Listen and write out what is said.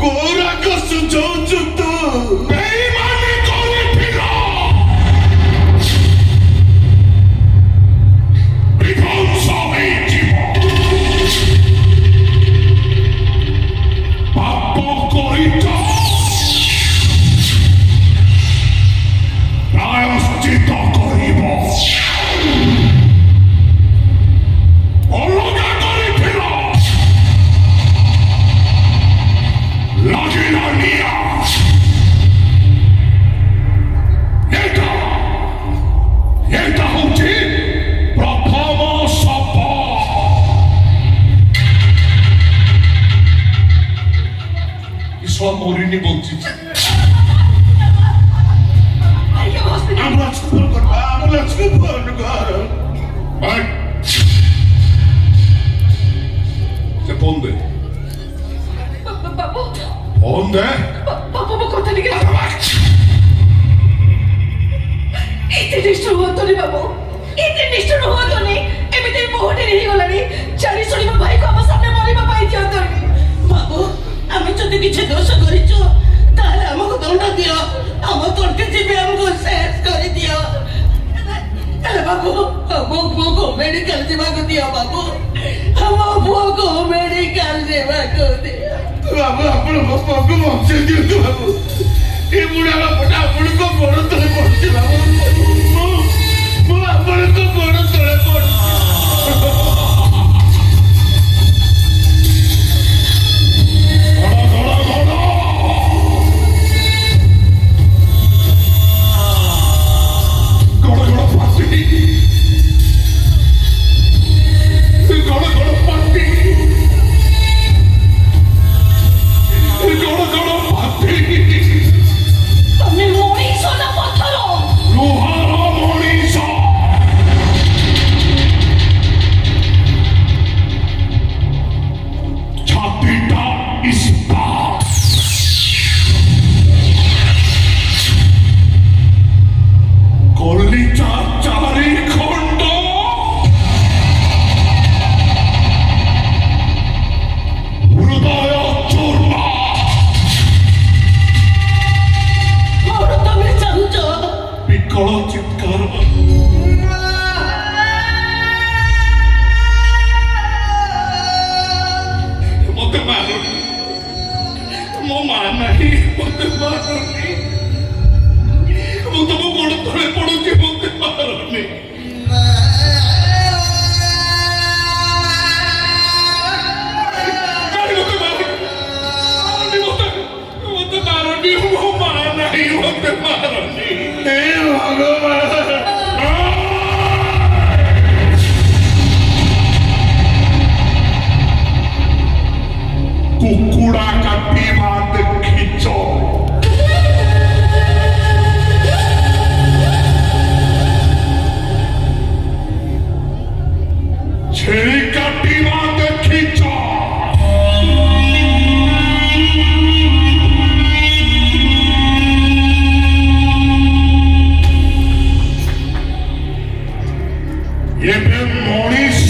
କୋରା କଷୁ ଯାଉଛୁ ତୁ ବେଇମାନେ କରିଥିଲ ବିଧ୍ୱଂସ ହେଇଯିବ ପାପ କରିଛ ପ୍ରାୟଶ୍ଚିତ କରିବ ଅଲଗା କରିଥିଲ ଲାଗିଲା ନିଆଁ ଏଇଟା ହଉଛି ପ୍ରଥମ ସପ ଈଶ୍ୱର ମରିନି ବଞ୍ଚିଛି ଆମ୍ବୁଲାନ୍ସକୁ ଫୋନ କର ସେ ଫୋନ ଦେ ଫୋନ ଦେ ବାବୁ ମୋ କଥା ଟିକେ ଏତେ ନିଷ୍ଠୁର ହୁଅନ୍ତୁନି ବାବୁ ଏତେ ନିଷ୍ଠୁର ହୁଅନ୍ତୁନି ଏମିତି ମୁହଁଟିରେ ହେଇଗଲାଣି ଜାଣି ଶୁଣି ମୋ ଭାଇକୁ ଆମ ସାମନେ ମରିବା ପାଇଁ ଦିଅନ୍ତୁନି ବାବୁ ଆମେ ଯଦି କିଛି ଦୋଷ କରିଛୁ ତାହେଲେ ଆମକୁ ଦଣ୍ଡ ଦିଅ ଆମ ତଣ୍ଟି ଯିବେ ଆମକୁ ଶେଷ କରିଦିଅ ହେଲେ ବାବୁ ଆମ ପୁଅକୁ ମେଡିକାଲ ଯିବାକୁ ଦିଅ ବାବୁ ଆମ ପୁଅକୁ ମେଡିକାଲ ଯିବାକୁ ଦିଅ ବାବୁ ଆପଣ ମୋ ପୁଅକୁ ବଞ୍ଚେଇ ଦିଅନ୍ତୁ ବାବୁ ଏ ବୁଢ଼ା ବାବୁଟା ଆପଣଙ୍କ ଗୋଡ଼ ତଳେ ପଡୁଛି ବାବୁ ମୁଁ ଆପଣଙ୍କ ଗୋଡ଼ ତଳେ ପଡୁଛି କୁକୁଡ଼ା କାଟିବା ଦେଖିଛ ଛେଳି କାଟିବା ଦେଖିଛ ଏବେ ମଣିଷ